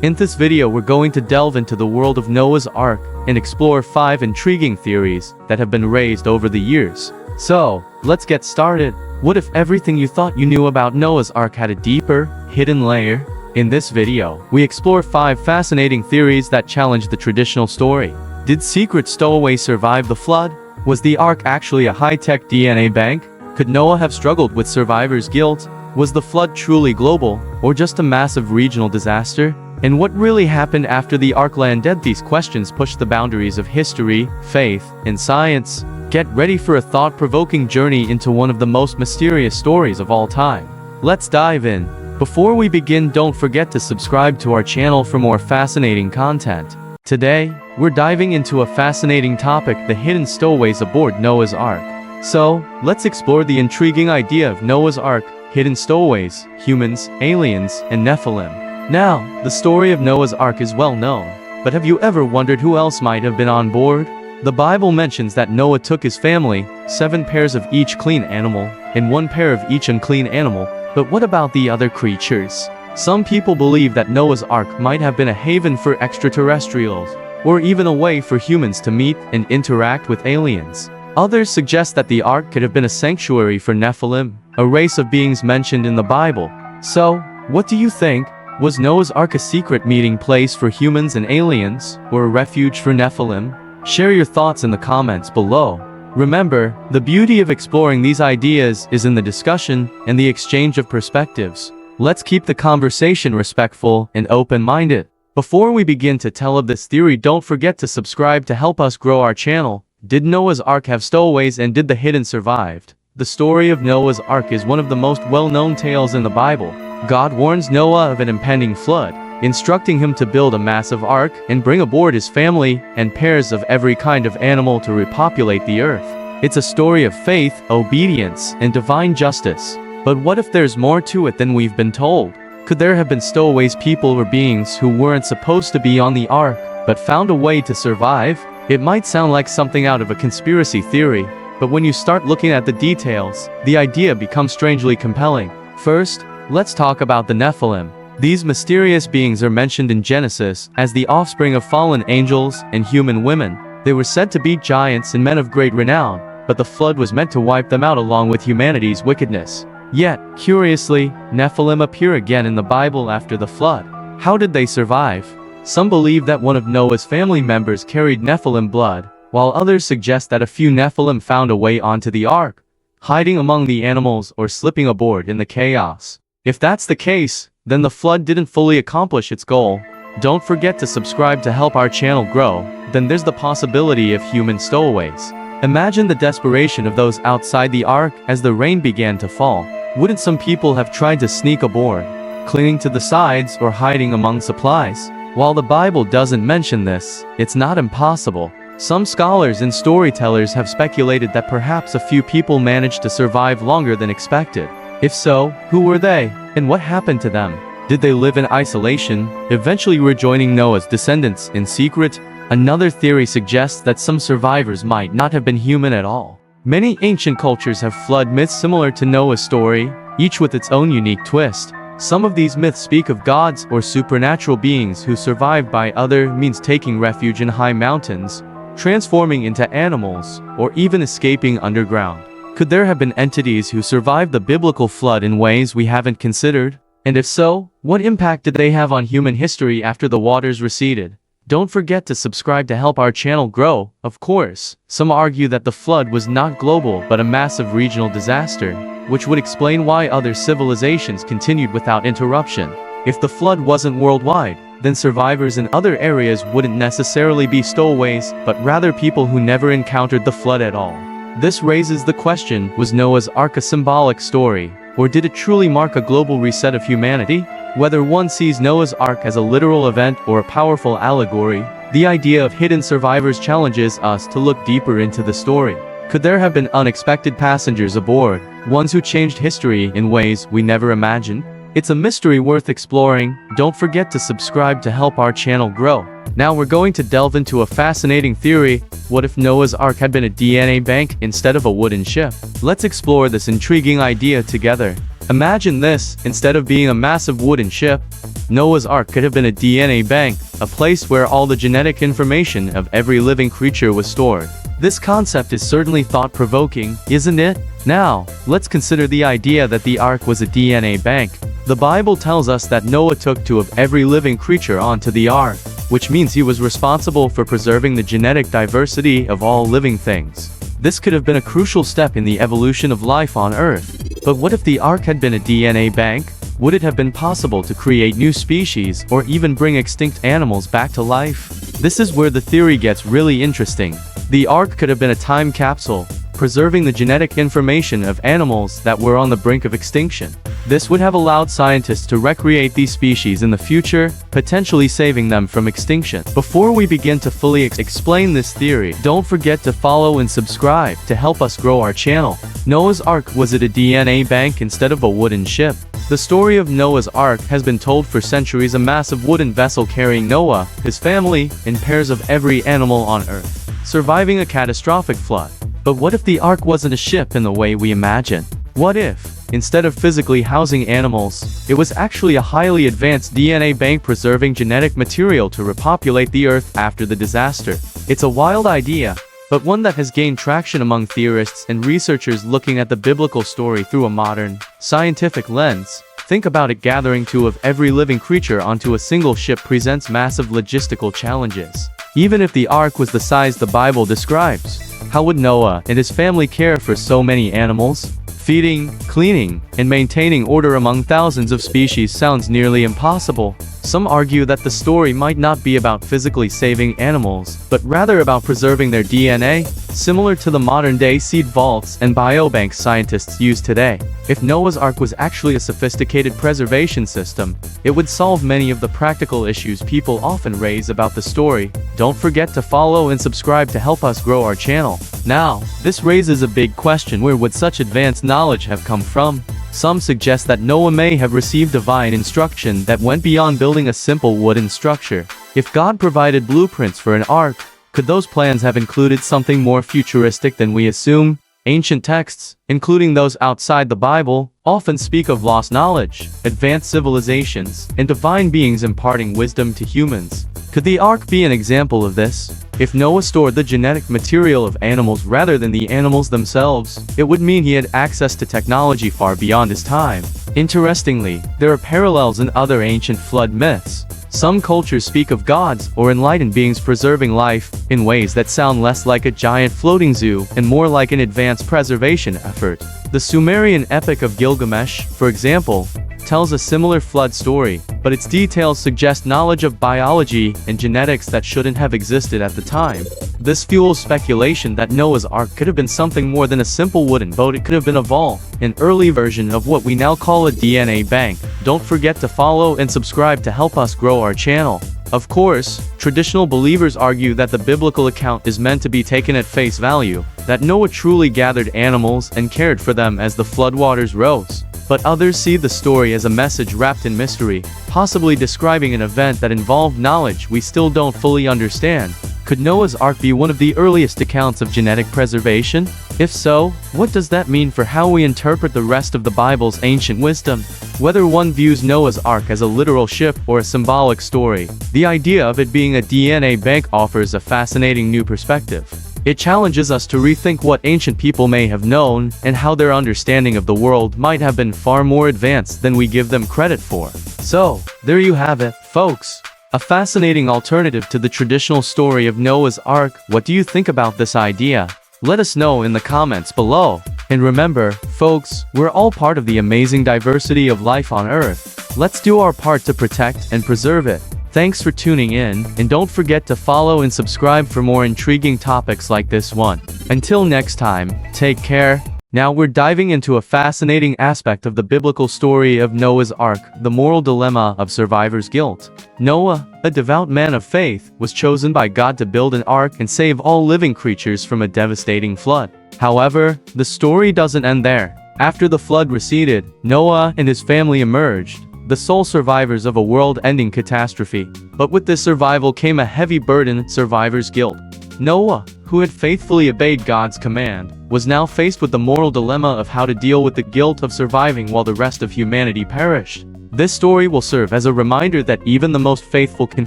In this video we're going to delve into the world of Noah's Ark and explore 5 intriguing theories that have been raised over the years. So, let's get started. What if everything you thought you knew about Noah's Ark had a deeper, hidden layer? In this video, we explore 5 fascinating theories that challenge the traditional story. Did secret stowaways survive the flood? Was the Ark actually a high-tech DNA bank? Could Noah have struggled with survivor's guilt? Was the flood truly global, or just a massive regional disaster? And what really happened after the Ark landed? These questions push the boundaries of history, faith, and science. Get ready for a thought-provoking journey into one of the most mysterious stories of all time. Let's dive in. Before we begin, don't forget to subscribe to our channel for more fascinating content. Today, we're diving into a fascinating topic: the hidden stowaways aboard Noah's Ark. So, let's explore the intriguing idea of Noah's Ark, hidden stowaways, humans, aliens, and Nephilim. Now, the story of Noah's Ark is well known, but have you ever wondered who else might have been on board? The Bible mentions that Noah took his family, 7 pairs of each clean animal, and 1 pair of each unclean animal, but what about the other creatures? Some people believe that Noah's Ark might have been a haven for extraterrestrials, or even a way for humans to meet and interact with aliens. Others suggest that the Ark could have been a sanctuary for Nephilim, a race of beings mentioned in the Bible. So, what do you think? Was Noah's Ark a secret meeting place for humans and aliens, or a refuge for Nephilim? Share your thoughts in the comments below. Remember, the beauty of exploring these ideas is in the discussion and the exchange of perspectives. Let's keep the conversation respectful and open-minded. Before we begin to tell of this theory, don't forget to subscribe to help us grow our channel. Did Noah's Ark have stowaways, and did the hidden survive? The story of Noah's Ark is one of the most well-known tales in the Bible. God warns Noah of an impending flood, instructing him to build a massive ark and bring aboard his family and pairs of every kind of animal to repopulate the earth. It's a story of faith, obedience, and divine justice. But what if there's more to it than we've been told? Could there have been stowaways, people or beings who weren't supposed to be on the ark, but found a way to survive? It might sound like something out of a conspiracy theory, but when you start looking at the details, the idea becomes strangely compelling. First, let's talk about the Nephilim. These mysterious beings are mentioned in Genesis as the offspring of fallen angels and human women. They were said to be giants and men of great renown, but the flood was meant to wipe them out along with humanity's wickedness. Yet, curiously, Nephilim appear again in the Bible after the flood. How did they survive? Some believe that one of Noah's family members carried Nephilim blood, while others suggest that a few Nephilim found a way onto the ark, hiding among the animals or slipping aboard in the chaos. If that's the case, then the flood didn't fully accomplish its goal. Don't forget to subscribe to help our channel grow. Then there's the possibility of human stowaways. Imagine the desperation of those outside the ark as the rain began to fall. Wouldn't some people have tried to sneak aboard, clinging to the sides or hiding among supplies? While the Bible doesn't mention this, it's not impossible. Some scholars and storytellers have speculated that perhaps a few people managed to survive longer than expected. If so, who were they, and what happened to them? Did they live in isolation, eventually rejoining Noah's descendants in secret? Another theory suggests that some survivors might not have been human at all. Many ancient cultures have flood myths similar to Noah's story, each with its own unique twist. Some of these myths speak of gods or supernatural beings who survived by other means, taking refuge in high mountains, transforming into animals, or even escaping underground. Could there have been entities who survived the biblical flood in ways we haven't considered? And if so, what impact did they have on human history after the waters receded? Don't forget to subscribe to help our channel grow. Of course, some argue that the flood was not global but a massive regional disaster, which would explain why other civilizations continued without interruption. If the flood wasn't worldwide, then survivors in other areas wouldn't necessarily be stowaways, but rather people who never encountered the flood at all. This raises the question, was Noah's Ark a symbolic story, or did it truly mark a global reset of humanity? Whether one sees Noah's Ark as a literal event or a powerful allegory, the idea of hidden survivors challenges us to look deeper into the story. Could there have been unexpected passengers aboard, ones who changed history in ways we never imagined? It's a mystery worth exploring. Don't forget to subscribe to help our channel grow. Now we're going to delve into a fascinating theory. What if Noah's Ark had been a DNA bank instead of a wooden ship? Let's explore this intriguing idea together. Imagine this: instead of being a massive wooden ship, Noah's Ark could have been a DNA bank, a place where all the genetic information of every living creature was stored. This concept is certainly thought-provoking, isn't it? Now, let's consider the idea that the Ark was a DNA bank. The Bible tells us that Noah took two of every living creature onto the Ark, which means he was responsible for preserving the genetic diversity of all living things. This could have been a crucial step in the evolution of life on Earth. But what if the Ark had been a DNA bank? Would it have been possible to create new species, or even bring extinct animals back to life? This is where the theory gets really interesting. The Ark could have been a time capsule, preserving the genetic information of animals that were on the brink of extinction. This would have allowed scientists to recreate these species in the future, potentially saving them from extinction. Before we begin to fully explain this theory, don't forget to follow and subscribe to help us grow our channel. Noah's Ark, was it a DNA bank instead of a wooden ship? The story of Noah's Ark has been told for centuries: a massive wooden vessel carrying Noah, his family, and pairs of every animal on Earth, surviving a catastrophic flood. But what if the Ark wasn't a ship in the way we imagine? What if, instead of physically housing animals, it was actually a highly advanced DNA bank preserving genetic material to repopulate the Earth after the disaster? It's a wild idea, but one that has gained traction among theorists and researchers looking at the biblical story through a modern, scientific lens. Think about it: gathering two of every living creature onto a single ship presents massive logistical challenges. Even if the Ark was the size the Bible describes, how would Noah and his family care for so many animals? Feeding, cleaning, and maintaining order among thousands of species sounds nearly impossible. Some argue that the story might not be about physically saving animals, but rather about preserving their DNA, similar to the modern-day seed vaults and biobanks scientists use today. If Noah's Ark was actually a sophisticated preservation system, it would solve many of the practical issues people often raise about the story. Don't forget to follow and subscribe to help us grow our channel. Now, this raises a big question: where would such advanced knowledge have come from? Some suggest that Noah may have received divine instruction that went beyond building a simple wooden structure. If God provided blueprints for an ark, could those plans have included something more futuristic than we assume? Ancient texts, including those outside the Bible, often speak of lost knowledge, advanced civilizations, and divine beings imparting wisdom to humans. Could the Ark be an example of this? If Noah stored the genetic material of animals rather than the animals themselves, it would mean he had access to technology far beyond his time. Interestingly, there are parallels in other ancient flood myths. Some cultures speak of gods or enlightened beings preserving life in ways that sound less like a giant floating zoo and more like an advanced preservation effort. The Sumerian epic of Gilgamesh, for example, tells a similar flood story, but its details suggest knowledge of biology and genetics that shouldn't have existed at the time. This fuels speculation that Noah's Ark could have been something more than a simple wooden boat. It could have been a vault, an early version of what we now call a DNA bank. Don't forget to follow and subscribe to help us grow our channel. Of course, traditional believers argue that the biblical account is meant to be taken at face value, that Noah truly gathered animals and cared for them as the floodwaters rose. But others see the story as a message wrapped in mystery, possibly describing an event that involved knowledge we still don't fully understand. Could Noah's Ark be one of the earliest accounts of genetic preservation? If so, what does that mean for how we interpret the rest of the Bible's ancient wisdom? Whether one views Noah's Ark as a literal ship or a symbolic story, the idea of it being a DNA bank offers a fascinating new perspective. It challenges us to rethink what ancient people may have known and how their understanding of the world might have been far more advanced than we give them credit for. So, there you have it, folks. A fascinating alternative to the traditional story of Noah's Ark. What do you think about this idea? Let us know in the comments below. And remember, folks, we're all part of the amazing diversity of life on Earth. Let's do our part to protect and preserve it. Thanks for tuning in, and don't forget to follow and subscribe for more intriguing topics like this one. Until next time, take care. Now we're diving into a fascinating aspect of the biblical story of Noah's Ark, the moral dilemma of survivor's guilt. Noah, a devout man of faith, was chosen by God to build an ark and save all living creatures from a devastating flood. However, the story doesn't end there. After the flood receded, Noah and his family emerged, the sole survivors of a world-ending catastrophe. But with this survival came a heavy burden: survivor's guilt. Noah, who had faithfully obeyed God's command, was now faced with the moral dilemma of how to deal with the guilt of surviving while the rest of humanity perished. This story will serve as a reminder that even the most faithful can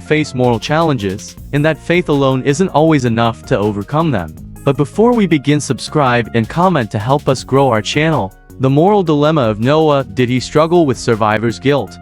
face moral challenges, and that faith alone isn't always enough to overcome them. But before we begin, subscribe and comment to help us grow our channel. The moral dilemma of Noah: did he struggle with survivor's guilt?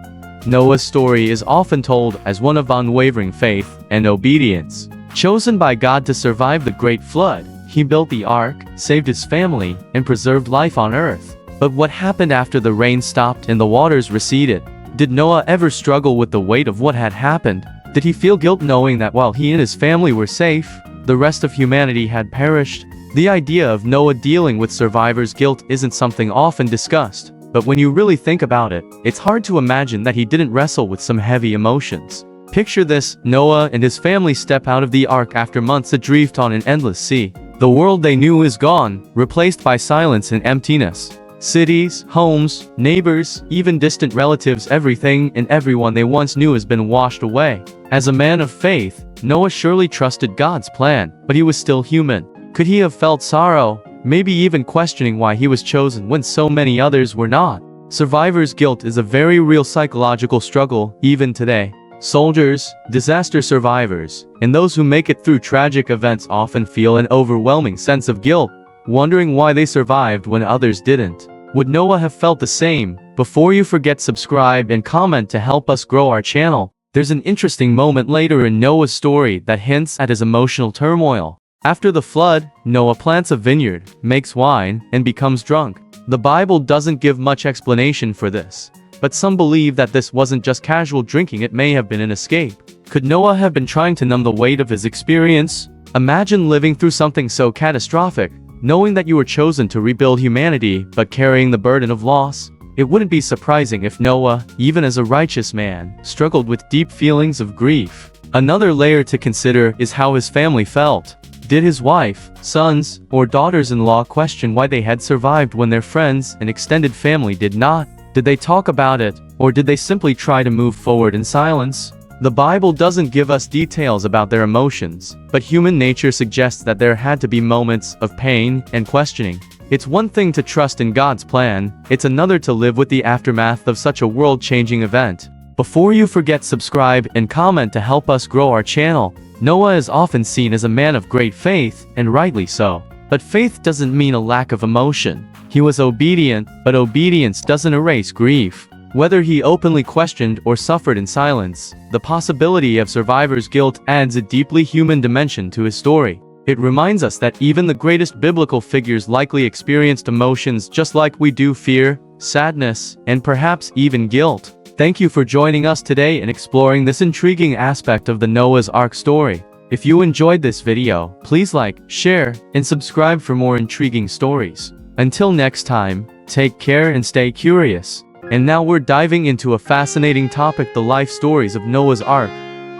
Noah's story is often told as one of unwavering faith and obedience. Chosen by God to survive the great flood, he built the ark, saved his family, and preserved life on earth. But what happened after the rain stopped and the waters receded? Did Noah ever struggle with the weight of what had happened? Did he feel guilt knowing that while he and his family were safe, the rest of humanity had perished? The idea of Noah dealing with survivor's guilt isn't something often discussed, but when you really think about it, it's hard to imagine that he didn't wrestle with some heavy emotions. Picture this: Noah and his family step out of the ark after months adrift on an endless sea. The world they knew is gone, replaced by silence and emptiness. Cities, homes, neighbors, even distant relatives, everything and everyone they once knew has been washed away. As a man of faith, Noah surely trusted God's plan, but he was still human. Could he have felt sorrow, maybe even questioning why he was chosen when so many others were not? Survivor's guilt is a very real psychological struggle, even today. Soldiers, disaster survivors, and those who make it through tragic events often feel an overwhelming sense of guilt, wondering why they survived when others didn't. Would Noah have felt the same? Before you forget, subscribe and comment to help us grow our channel. There's an interesting moment later in Noah's story that hints at his emotional turmoil. After the flood, Noah plants a vineyard, makes wine, and becomes drunk. The Bible doesn't give much explanation for this, but some believe that this wasn't just casual drinking, it may have been an escape. Could Noah have been trying to numb the weight of his experience? Imagine living through something so catastrophic, knowing that you were chosen to rebuild humanity, but carrying the burden of loss. It wouldn't be surprising if Noah, even as a righteous man, struggled with deep feelings of grief. Another layer to consider is how his family felt. Did his wife, sons, or daughters-in-law question why they had survived when their friends and extended family did not? Did they talk about it, or did they simply try to move forward in silence? The Bible doesn't give us details about their emotions, but human nature suggests that there had to be moments of pain and questioning. It's one thing to trust in God's plan, it's another to live with the aftermath of such a world-changing event. Before you forget, subscribe and comment to help us grow our channel. Noah is often seen as a man of great faith, and rightly so. But faith doesn't mean a lack of emotion. He was obedient, but obedience doesn't erase grief. Whether he openly questioned or suffered in silence, the possibility of survivor's guilt adds a deeply human dimension to his story. It reminds us that even the greatest biblical figures likely experienced emotions just like we do: fear, sadness, and perhaps even guilt. Thank you for joining us today in exploring this intriguing aspect of the Noah's Ark story. If you enjoyed this video, please like, share, and subscribe for more intriguing stories. Until next time, take care and stay curious. And now we're diving into a fascinating topic: the life stories of Noah's Ark,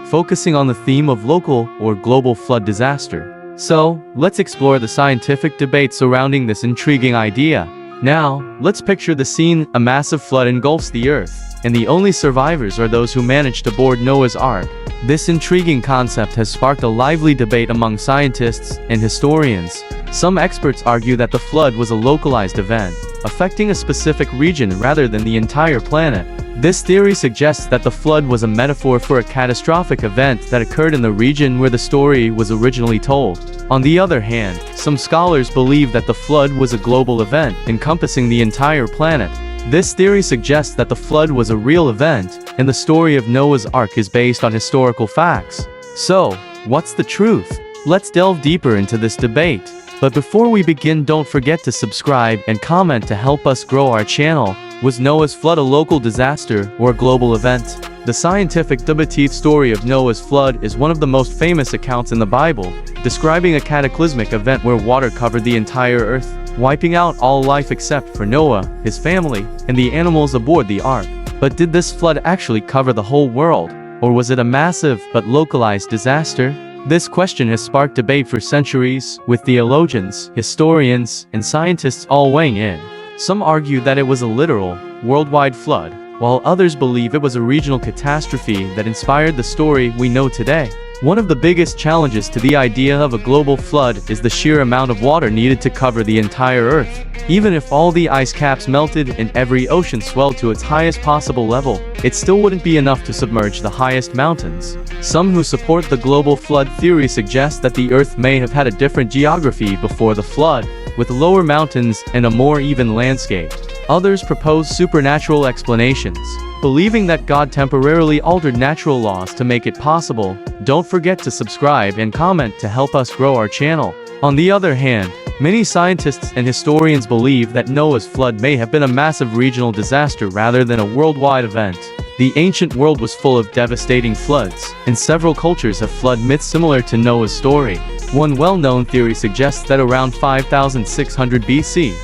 focusing on the theme of local or global flood disaster. So, let's explore the scientific debate surrounding this intriguing idea. Now, let's picture the scene: a massive flood engulfs the earth, and the only survivors are those who managed to board Noah's Ark. This intriguing concept has sparked a lively debate among scientists and historians. Some experts argue that the flood was a localized event, affecting a specific region rather than the entire planet. This theory suggests that the flood was a metaphor for a catastrophic event that occurred in the region where the story was originally told. On the other hand, some scholars believe that the flood was a global event, encompassing the entire planet. This theory suggests that the flood was a real event, and the story of Noah's Ark is based on historical facts. So, what's the truth? Let's delve deeper into this debate. But before we begin, don't forget to subscribe and comment to help us grow our channel. Was Noah's flood a local disaster or a global event? The scientific debate story of Noah's flood is one of the most famous accounts in the Bible, describing a cataclysmic event where water covered the entire earth, wiping out all life except for Noah, his family, and the animals aboard the ark. But did this flood actually cover the whole world, or was it a massive but localized disaster? This question has sparked debate for centuries, with theologians, historians, and scientists all weighing in. Some argue that it was a literal, worldwide flood, while others believe it was a regional catastrophe that inspired the story we know today. One of the biggest challenges to the idea of a global flood is the sheer amount of water needed to cover the entire Earth. Even if all the ice caps melted and every ocean swelled to its highest possible level, it still wouldn't be enough to submerge the highest mountains. Some who support the global flood theory suggest that the Earth may have had a different geography before the flood, with lower mountains and a more even landscape. Others propose supernatural explanations, believing that God temporarily altered natural laws to make it possible. Don't forget to subscribe and comment to help us grow our channel. On the other hand, many scientists and historians believe that Noah's flood may have been a massive regional disaster rather than a worldwide event. The ancient world was full of devastating floods, and several cultures have flood myths similar to Noah's story. One well-known theory suggests that around 5600 BC,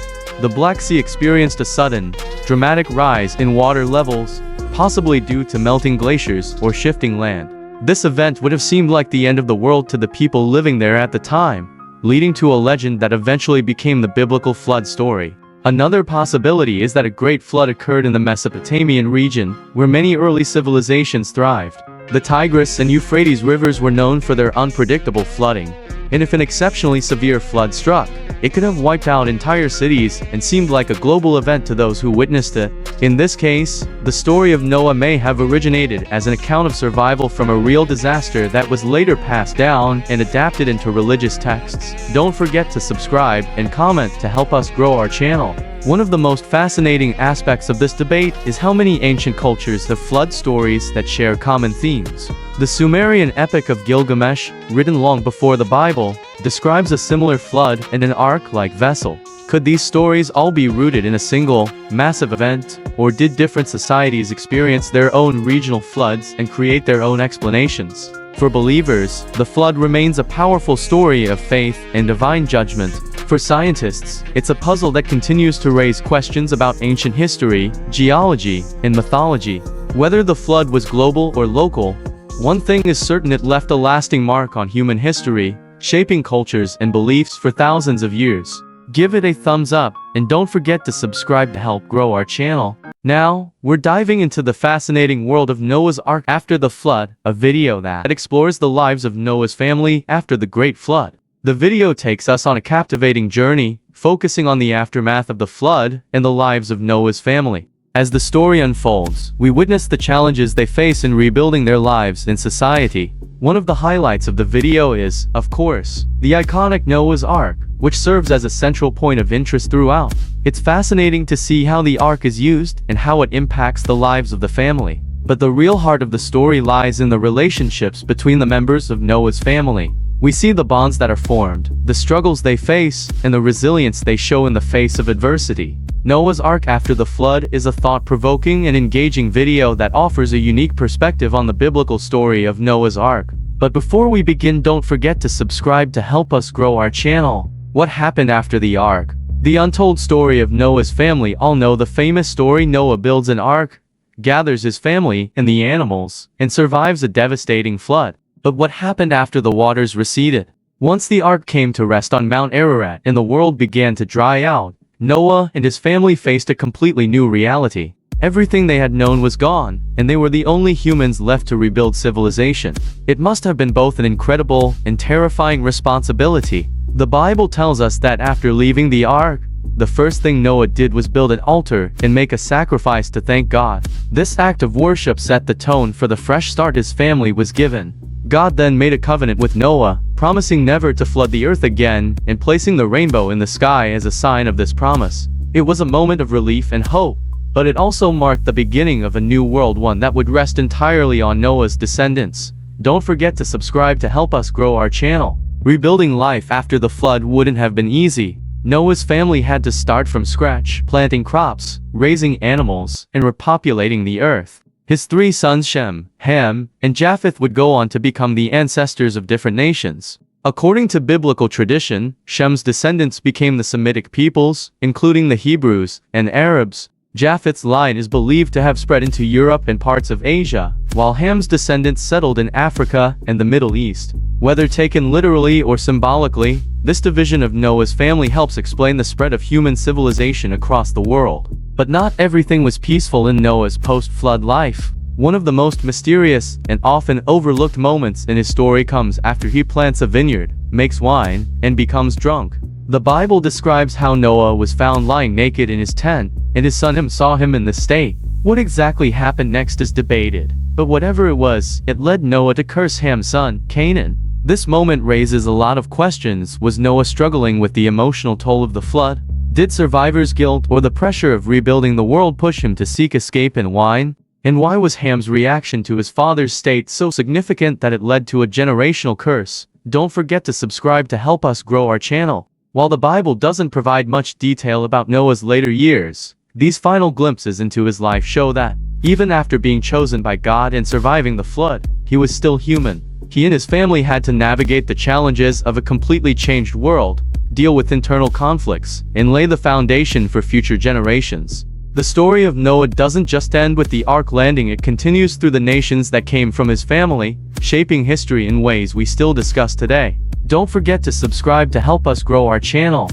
the Black Sea experienced a sudden, dramatic rise in water levels, possibly due to melting glaciers or shifting land. This event would have seemed like the end of the world to the people living there at the time, leading to a legend that eventually became the biblical flood story. Another possibility is that a great flood occurred in the Mesopotamian region, where many early civilizations thrived. The Tigris and Euphrates rivers were known for their unpredictable flooding, and if an exceptionally severe flood struck, it could have wiped out entire cities and seemed like a global event to those who witnessed it. In this case, the story of Noah may have originated as an account of survival from a real disaster that was later passed down and adapted into religious texts. Don't forget to subscribe and comment to help us grow our channel. One of the most fascinating aspects of this debate is how many ancient cultures have flood stories that share common themes. The Sumerian epic of Gilgamesh, written long before the Bible, describes a similar flood and an ark-like vessel. Could these stories all be rooted in a single, massive event, or did different societies experience their own regional floods and create their own explanations? For believers, the flood remains a powerful story of faith and divine judgment. For scientists, it's a puzzle that continues to raise questions about ancient history, geology, and mythology. Whether the flood was global or local, one thing is certain: it left a lasting mark on human history, shaping cultures and beliefs for thousands of years. Give it a thumbs up, and don't forget to subscribe to help grow our channel. Now, we're diving into the fascinating world of Noah's Ark after the flood, a video that explores the lives of Noah's family after the Great Flood. The video takes us on a captivating journey, focusing on the aftermath of the flood and the lives of Noah's family. As the story unfolds, we witness the challenges they face in rebuilding their lives and society. One of the highlights of the video is, of course, the iconic Noah's Ark, which serves as a central point of interest throughout. It's fascinating to see how the Ark is used and how it impacts the lives of the family. But the real heart of the story lies in the relationships between the members of Noah's family. We see the bonds that are formed, the struggles they face, and the resilience they show in the face of adversity. Noah's Ark after the flood is a thought-provoking and engaging video that offers a unique perspective on the biblical story of Noah's Ark. But before we begin, don't forget to subscribe to help us grow our channel. What happened after the Ark? The untold story of Noah's family. All know the famous story: Noah builds an ark, gathers his family and the animals, and survives a devastating flood. But what happened after the waters receded? Once the ark came to rest on Mount Ararat and the world began to dry out, Noah and his family faced a completely new reality. Everything they had known was gone, and they were the only humans left to rebuild civilization. It must have been both an incredible and terrifying responsibility. The Bible tells us that after leaving the ark, the first thing Noah did was build an altar and make a sacrifice to thank God. This act of worship set the tone for the fresh start his family was given. God then made a covenant with Noah, promising never to flood the earth again, and placing the rainbow in the sky as a sign of this promise. It was a moment of relief and hope, but it also marked the beginning of a new world, one that would rest entirely on Noah's descendants. Don't forget to subscribe to help us grow our channel. Rebuilding life after the flood wouldn't have been easy. Noah's family had to start from scratch, planting crops, raising animals, and repopulating the earth. His three sons Shem, Ham, and Japheth would go on to become the ancestors of different nations. According to biblical tradition, Shem's descendants became the Semitic peoples, including the Hebrews and Arabs. Japheth's line is believed to have spread into Europe and parts of Asia, while Ham's descendants settled in Africa and the Middle East. Whether taken literally or symbolically, this division of Noah's family helps explain the spread of human civilization across the world. But not everything was peaceful in Noah's post-flood life. One of the most mysterious and often overlooked moments in his story comes after he plants a vineyard, makes wine, and becomes drunk. The Bible describes how Noah was found lying naked in his tent, and his son Ham saw him in this state. What exactly happened next is debated, but whatever it was, it led Noah to curse Ham's son, Canaan. This moment raises a lot of questions. Was Noah struggling with the emotional toll of the flood? Did survivor's guilt or the pressure of rebuilding the world push him to seek escape in wine? And why was Ham's reaction to his father's state so significant that it led to a generational curse? Don't forget to subscribe to help us grow our channel. While the Bible doesn't provide much detail about Noah's later years, these final glimpses into his life show that, even after being chosen by God and surviving the flood, he was still human. He and his family had to navigate the challenges of a completely changed world, deal with internal conflicts, and lay the foundation for future generations. The story of Noah doesn't just end with the ark landing, it continues through the nations that came from his family, shaping history in ways we still discuss today. Don't forget to subscribe to help us grow our channel.